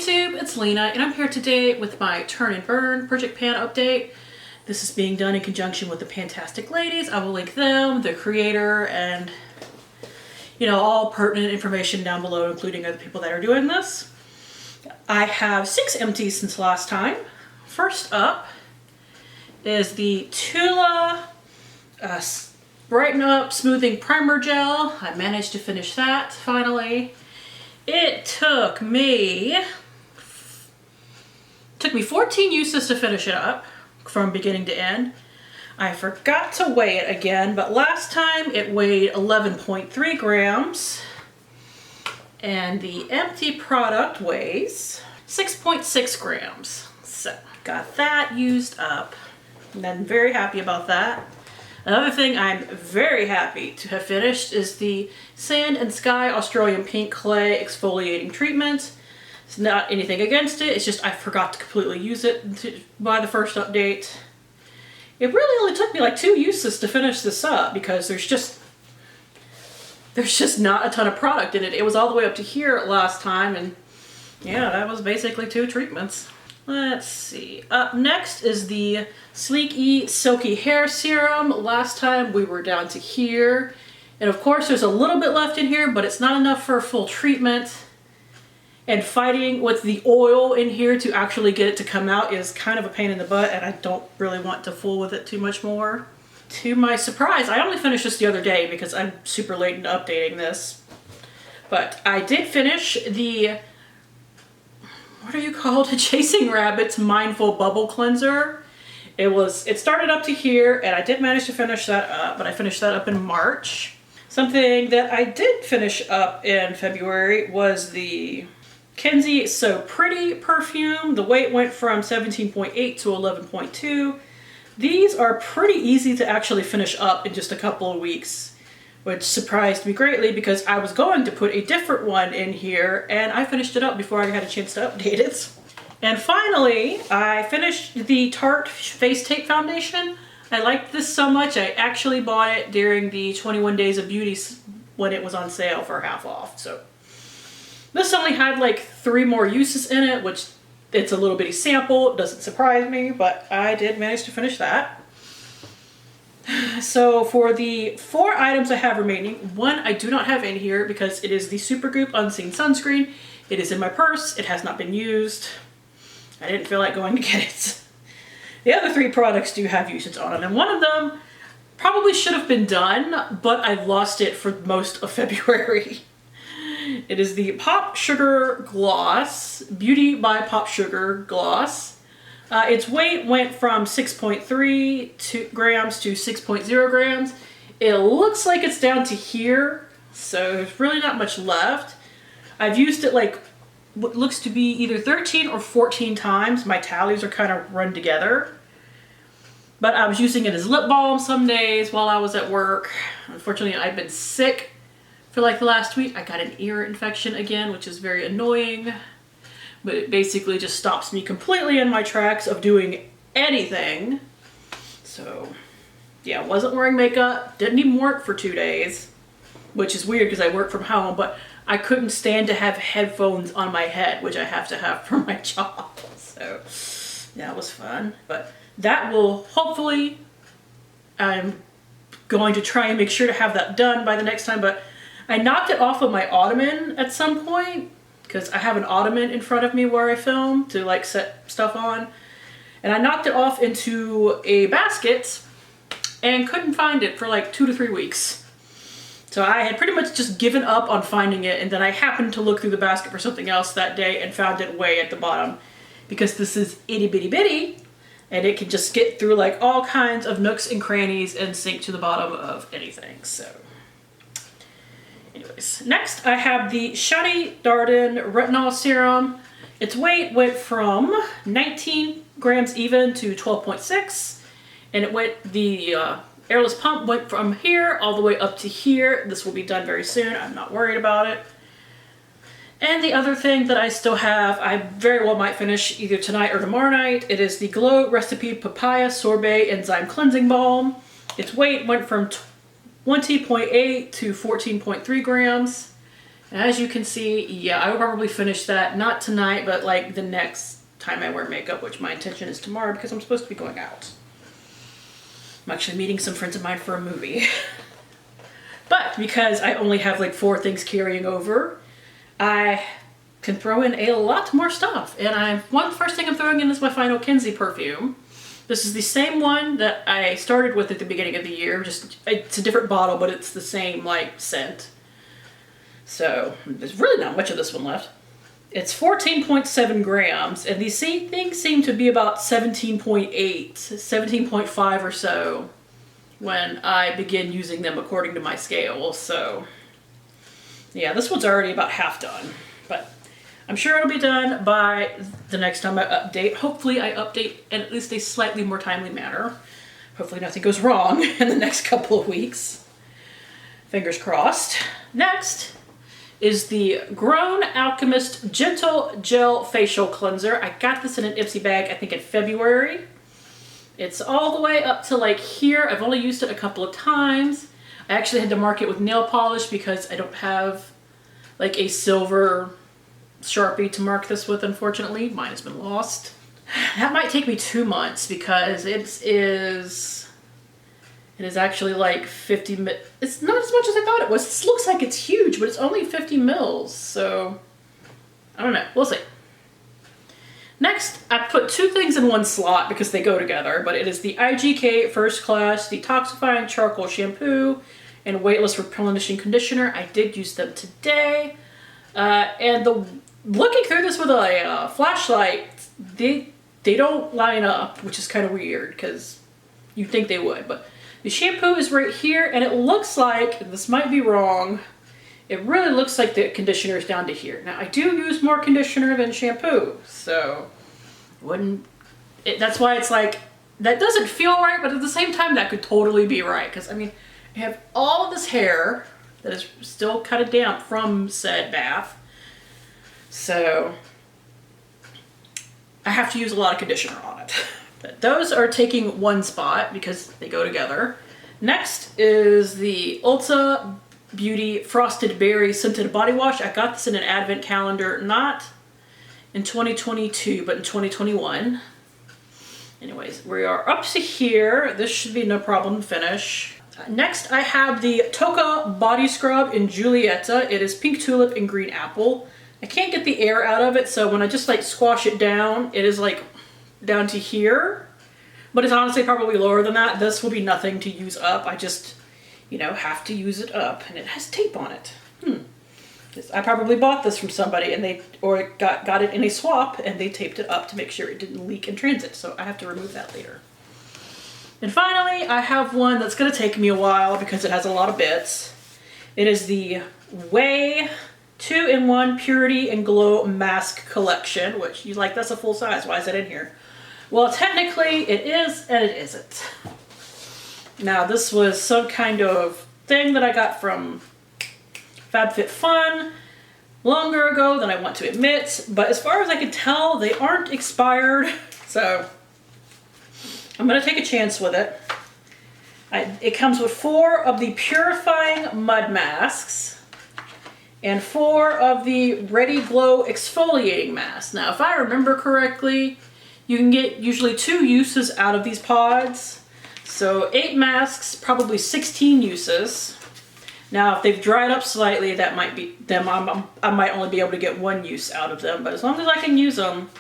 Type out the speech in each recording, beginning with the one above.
YouTube? It's Lena and I'm here today with my Turn and Burn Project Pan update. This is being done in conjunction with the Pantastic ladies. I will link them, the creator, and all pertinent information down below, including other people that are doing this. I have 6 empties since last time. First up is the Tula Brighten Up Smoothing Primer Gel. I managed to finish that finally. It took me 14 uses to finish it up from beginning to end. I forgot to weigh it again, but last time it weighed 11.3 grams and the empty product weighs 6.6 grams. So got that used up and I'm very happy about that. Another thing I'm very happy to have finished is the Sand and Sky Australian Pink Clay Exfoliating Treatment. It's not anything against it, it's just I forgot to completely use it by the first update. It really only took me like 2 uses to finish this up because there's just not a ton of product in it. It was all the way up to here last time and yeah, that was basically 2 treatments. Let's see. Up next is the Sleeky Silky Hair Serum. Last time we were down to here. And of course there's a little bit left in here, but it's not enough for a full treatment. And fighting with the oil in here to actually get it to come out is kind of a pain in the butt, and I don't really want to fool with it too much more. To my surprise, I only finished this the other day because I'm super late in updating this. But I did finish the, what are you called? Chasing Rabbit's Mindful Bubble Cleanser. It started up to here and I did manage to finish that up, but I finished that up in March. Something that I did finish up in February was the Kensie So Pretty perfume. The weight went from 17.8 to 11.2. These are pretty easy to actually finish up in just a couple of weeks, which surprised me greatly because I was going to put a different one in here and I finished it up before I had a chance to update it. And finally, I finished the Tarte Face Tape Foundation. I liked this so much, I actually bought it during the 21 Days of Beauty when it was on sale for half off. So this only had like 3 more uses in it, which it's a little bitty sample. It doesn't surprise me, but I did manage to finish that. So for the 4 items I have remaining, one I do not have in here because it is the Supergoop Unseen Sunscreen. It is in my purse. It has not been used. I didn't feel like going to get it. The other 3 products do have usage on them, and one of them probably should have been done, but I lost it for most of February. It is the PopSugar Gloss, Beauty by PopSugar Gloss. Its weight went from 6.3 grams to 6.0 grams. It looks like it's down to here, so there's really not much left. I've used it like what looks to be either 13 or 14 times. My tallies are kind of run together. But I was using it as lip balm some days while I was at work. Unfortunately, I've been sick for like the last week. I got an ear infection again, which is very annoying. But it basically just stops me completely in my tracks of doing anything. So yeah, wasn't wearing makeup, didn't even work for 2 days, which is weird because I work from home, but I couldn't stand to have headphones on my head, which I have to have for my job. So yeah, it was fun. But that will hopefully, I'm going to try and make sure to have that done by the next time, but I knocked it off of my ottoman at some point because I have an ottoman in front of me where I film to like set stuff on. And I knocked it off into a basket and couldn't find it for like 2 to 3 weeks. So I had pretty much just given up on finding it, and then I happened to look through the basket for something else that day and found it way at the bottom because this is itty bitty bitty and it can just get through like all kinds of nooks and crannies and sink to the bottom of anything. So anyways, next I have the Shani Darden Retinol Serum. Its weight went from 19 grams even to 12.6, and it went, the airless pump went from here all the way up to here. This will be done very soon. I'm not worried about it. And the other thing that I still have, I very well might finish either tonight or tomorrow night. It is the Glow Recipe Papaya Sorbet Enzyme Cleansing Balm. Its weight went from 20.8 to 14.3 grams. And as you can see, yeah, I will probably finish that, not tonight, but like the next time I wear makeup, which my intention is tomorrow because I'm supposed to be going out. I'm actually meeting some friends of mine for a movie. But because I only have like 4 things carrying over, I can throw in a lot more stuff. And first thing I'm throwing in is my final Kensie perfume. This is the same one that I started with at the beginning of the year. Just, it's a different bottle, but it's the same like scent. So there's really not much of this one left. It's 14.7 grams, and these things seem to be about 17.8, 17.5 or so when I begin using them according to my scale. So yeah, this one's already about half done, but I'm sure it'll be done by the next time I update. Hopefully I update in at least a slightly more timely manner. Hopefully nothing goes wrong in the next couple of weeks. Fingers crossed. Next is the Grown Alchemist Gentle Gel Facial Cleanser. I got this in an Ipsy bag, I think in February. It's all the way up to like here. I've only used it a couple of times. I actually had to mark it with nail polish because I don't have like a silver Sharpie to mark this with, unfortunately. Mine has been lost. That might take me 2 months because it is actually like 50 mil. It's not as much as I thought it was. This looks like it's huge, but it's only 50 mils. So I don't know. We'll see. Next, I put 2 things in one slot because they go together, but it is the IGK First Class Detoxifying Charcoal Shampoo and Weightless Replenishing Conditioner. I did use them today. And looking through this with a flashlight, they don't line up, which is kind of weird because you'd think they would, but the shampoo is right here, and it looks like, and this might be wrong, it really looks like the conditioner is down to here. Now, I do use more conditioner than shampoo, so that's why it's like, that doesn't feel right, but at the same time, that could totally be right. Because, I mean, I have all of this hair that is still kind of damp from said bath, so I have to use a lot of conditioner on it. But those are taking one spot because they go together. Next is the Ulta Beauty Frosted Berry Scented Body Wash. I got this in an advent calendar, not in 2022, but in 2021. Anyways, we are up to here. This should be no problem to finish. Next, I have the Toka Body Scrub in Julieta. It is Pink Tulip and Green Apple. I can't get the air out of it, so when I just like squash it down, it is like down to here. But it's honestly probably lower than that. This will be nothing to use up. I just, you know, have to use it up. And it has tape on it. I probably bought this from somebody and got it in a swap and they taped it up to make sure it didn't leak in transit. So I have to remove that later. And finally, I have one that's going to take me a while because it has a lot of bits. It is the Way 2-in-1 Purity and Glow Mask Collection, which you like, that's a full size. Why is it in here? Well, technically it is and it isn't. Now, this was some kind of thing that I got from FabFitFun longer ago than I want to admit, but as far as I can tell, they aren't expired, so I'm going to take a chance with it. It comes with 4 of the Purifying Mud Masks and 4 of the Ready Glow Exfoliating Masks. Now, if I remember correctly, you can get usually 2 uses out of these pods. So 8 masks, probably 16 uses. Now, if they've dried up slightly, that might be them. I might only be able to get 1 use out of them, but as long as I can use them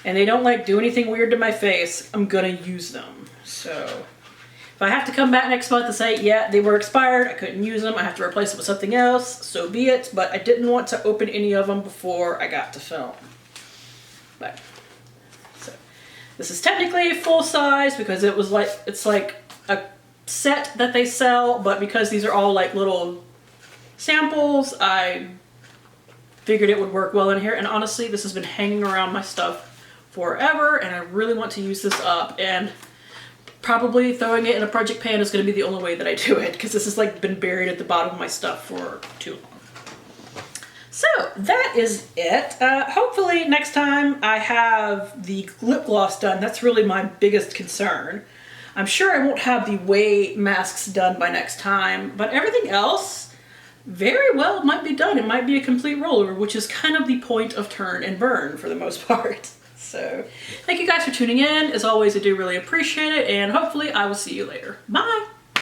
and they don't like do anything weird to my face, I'm gonna use them. So if I have to come back next month and say, yeah, they were expired, I couldn't use them, I have to replace them with something else, so be it. But I didn't want to open any of them before I got to film. But so this is technically full size because it's like a set that they sell, but because these are all like little samples, I figured it would work well in here. And honestly, this has been hanging around my stuff forever and I really want to use this up, and probably throwing it in a project pan is going to be the only way that I do it because this has like been buried at the bottom of my stuff for too long. So that is it. Hopefully next time I have the lip gloss done. That's really my biggest concern. I'm sure I won't have the Way masks done by next time, but everything else, very well might be done. It might be a complete rollover, which is kind of the point of turn and burn for the most part. So thank you guys for tuning in. As always, I do really appreciate it, and hopefully I will see you later. Bye!